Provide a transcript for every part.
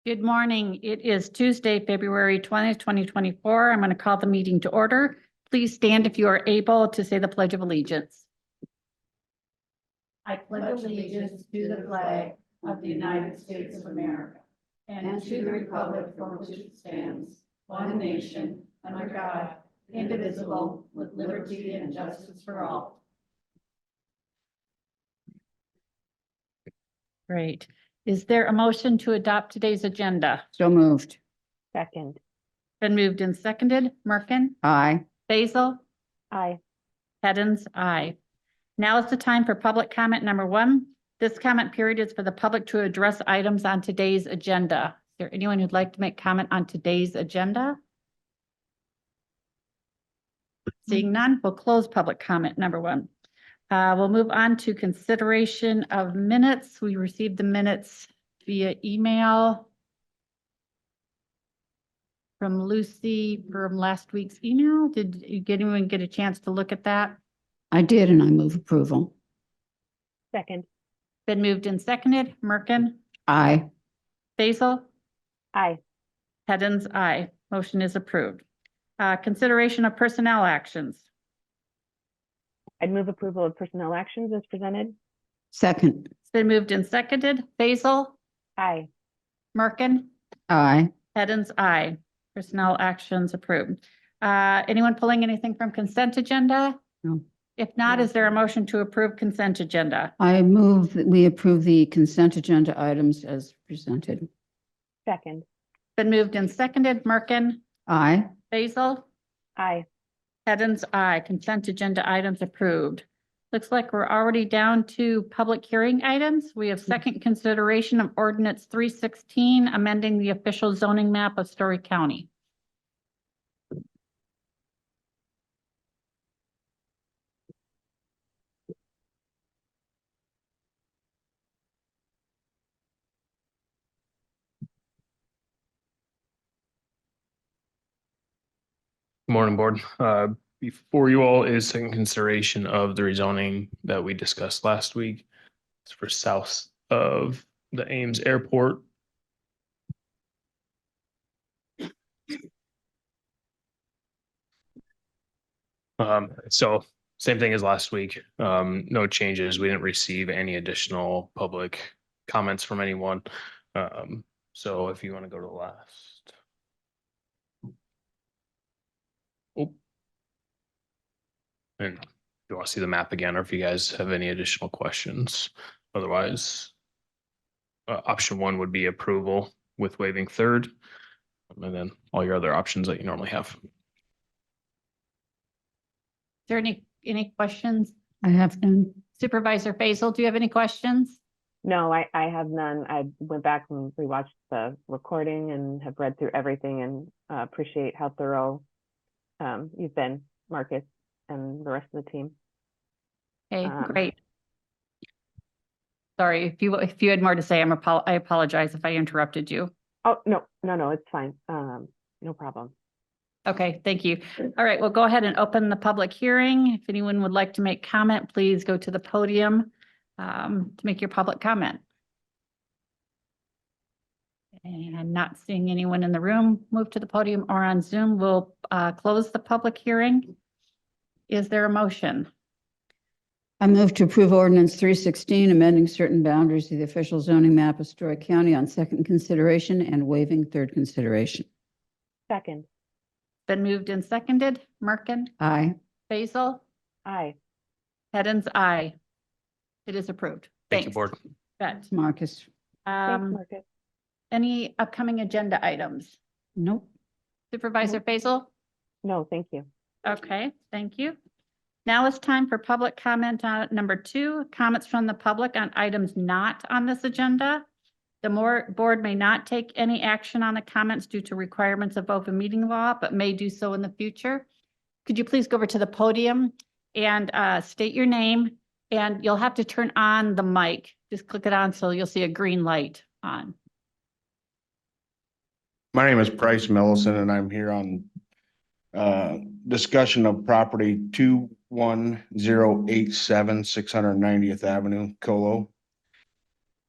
Good morning. It is Tuesday, February 20th, 2024. I'm going to call the meeting to order. Please stand if you are able to say the Pledge of Allegiance. I pledge allegiance to the flag of the United States of America and to the republic for which it stands, one nation, under God, indivisible, with liberty and justice for all. Great. Is there a motion to adopt today's agenda? So moved. Second. Been moved and seconded. Merkin? Aye. Basil? Aye. Heddens? Aye. Now is the time for public comment number 1. This comment period is for the public to address items on today's agenda. Is there anyone who'd like to make comment on today's agenda? Seeing none, we'll close public comment number 1. We'll move on to consideration of minutes. We received the minutes via email from Lucy from last week's email. Did anyone get a chance to look at that? I did, and I move approval. Second. Been moved and seconded. Merkin? Aye. Basil? Aye. Heddens? Aye. Motion is approved. Consideration of personnel actions. I'd move approval of personnel actions as presented. Second. It's been moved and seconded. Basil? Aye. Merkin? Aye. Heddens? Aye. Personnel actions approved. Anyone pulling anything from consent agenda? No. If not, No. is there a motion to approve consent agenda? I move that we approve the consent agenda items as presented. Second. Been moved and seconded. Merkin? Aye. Basil? Aye. Heddens? Aye. Consent agenda items approved. Looks like we're already down to public hearing items. We have second consideration of ordinance 316, amending the official zoning map of Story County. Good morning, board. Before you all is second consideration of the rezoning that we discussed last week. It's for south of the Ames Airport. So same thing as last week. No changes. We didn't receive any additional public comments from anyone. So if you want to go to the last. Oh. And if you want to see the map again, or if you guys have any additional questions, otherwise. Option 1 would be approval with waiving third, and then all your other options that you normally have. Is there any questions? I have none. Supervisor Basil, do you have any questions? No, I have none. I went back and rewatched the recording and have read through everything and appreciate how thorough you've been, Marcus, and the rest of the team. Okay, great. Sorry, if you had more to say, I apologize if I interrupted you. Oh, no, it's fine. No problem. Okay, thank you. All right, we'll go ahead and open the public hearing. If anyone would like to make comment, please go to the podium to make your public comment. And I'm not seeing anyone in the room move to the podium or on Zoom. We'll close the public hearing. Is there a motion? I move to approve ordinance 316, amending certain boundaries of the official zoning map of Story County on second consideration and waiving third consideration. Second. Been moved and seconded. Merkin? Aye. Basil? Aye. Heddens? Aye. It is approved. Thank you, Thanks. board. Bet. Marcus. Thanks, Marcus. Any upcoming agenda items? Nope. Supervisor Basil? No, thank you. Okay, thank you. Now it's time for public comment on number 2, comments from the public on items not on this agenda. The board may not take any action on the comments due to requirements of open meeting law, but may do so in the future. Could you please go over to the podium and state your name, and you'll have to turn on the mic. Just click it on so you'll see a green light on. My name is Bryce Millison, and I'm here on discussion of property 21087 690th Avenue, Colo.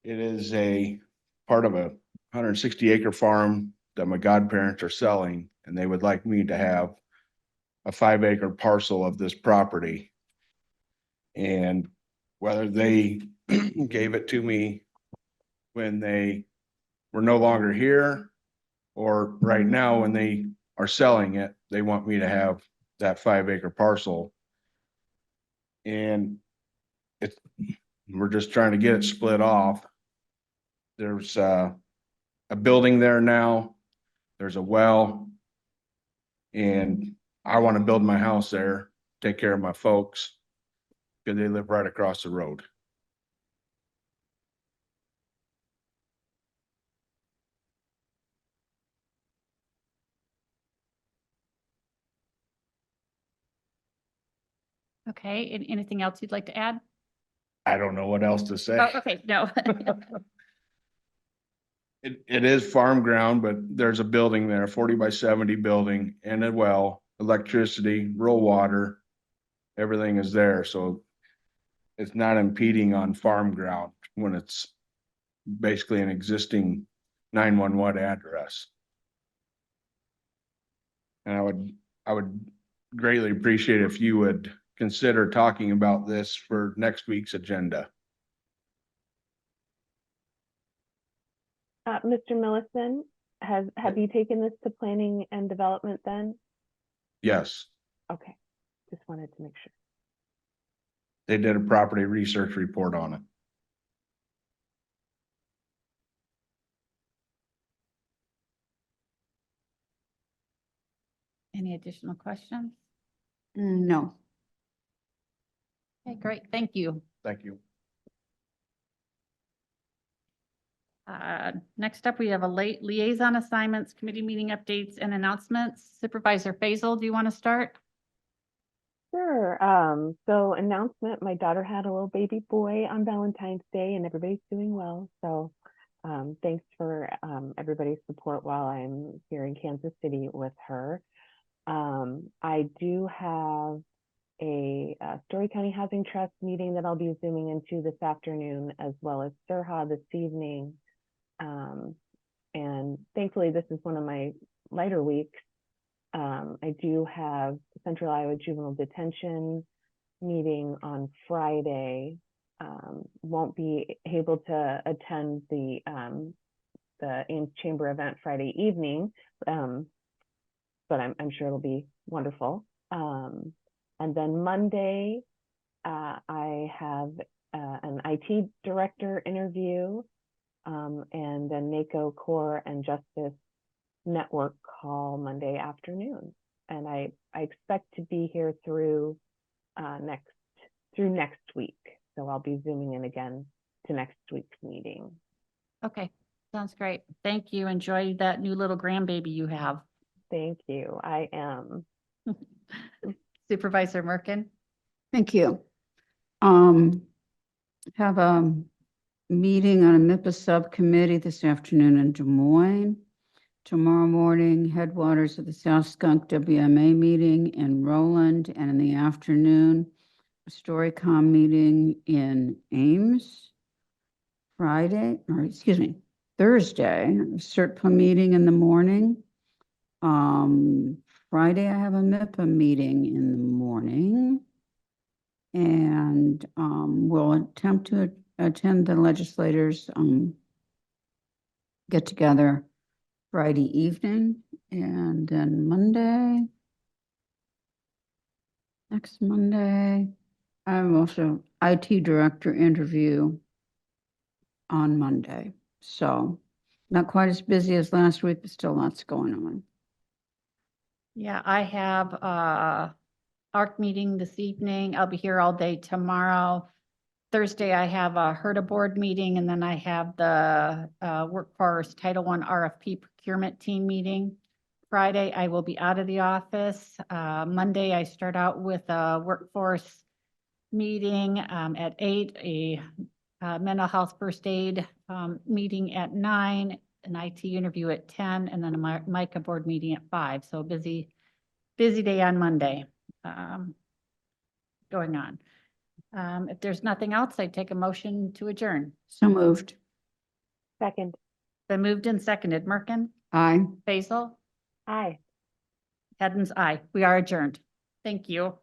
It is a part of a 160-acre farm that my godparents are selling, and they would like me to have a 5-acre parcel of this property. And whether they gave it to me when they were no longer here, or right now when they are selling it, they want me to have that 5-acre parcel. And we're just trying to get it split off. There's a building there now. There's a well. And I want to build my house there, take care of my folks, because they live right across the road. Okay, anything else you'd like to add? I don't know what else to say. Oh, okay, no. It is farm ground, but there's a building there, 40 by 70 building, and a well, electricity, rural water. Everything is there, so it's not impeding on farm ground when it's basically an existing 911 address. And I would greatly appreciate if you would consider talking about this for next week's agenda. Mr. Millison, have you taken this to planning and development then? Yes, Okay, just wanted to make sure. they did a property research report on it. Any additional questions? No. Okay, great, thank you. Thank you. Next up, we have a late liaison assignments, committee meeting updates and announcements. Supervisor Faisal, do you want to start? Sure. So announcement, my daughter had a little baby boy on Valentine's Day and everybody's doing well. So thanks for everybody's support while I'm here in Kansas City with her. I do have a Story County Housing Trust meeting that I'll be zooming into this afternoon, as well as Surha this evening. And thankfully, this is one of my lighter weeks. I do have Central Iowa Juvenile Detention meeting on Friday. Won't be able to attend the Ames Chamber event Friday evening, but I'm sure it'll be wonderful. And then Monday, I have an IT director interview, and then NACO Core and Justice Network call Monday afternoon. And I expect to be here through next week. So I'll be zooming in again to next week's meeting. Okay, sounds great. Thank you. Enjoy that new little grandbaby you have. Thank you. I am. Supervisor Merkin? Thank you. Have a meeting on a MIPA subcommittee this afternoon in Des Moines. Tomorrow morning, headwaters of the South Skunk WMA meeting in Roland, and in the afternoon, a Storycom meeting in Ames. Thursday, a CERTPA meeting in the morning. Friday, I have a MIPA meeting in the morning. And we'll attempt to attend the legislators get together Friday evening, and then next Monday, I'm also IT director interview on Monday. So not quite as busy as last week, but still lots going on. Yeah, I have ARC meeting this evening. I'll be here all day tomorrow. Thursday, I have a HERDA board meeting, and then I have the Workforce Title I RFP procurement team meeting. Friday, I will be out of the office. Monday, I start out with a workforce meeting at 8, a mental health first aid meeting at 9, an IT interview at 10, and then a MICA board meeting at 5. So busy day on Monday going on. If there's nothing else, I'd take a motion to adjourn. So moved. Second. Been moved and seconded. Merkin, Aye. Basil, Aye. Hens, aye. We are adjourned. Thank you.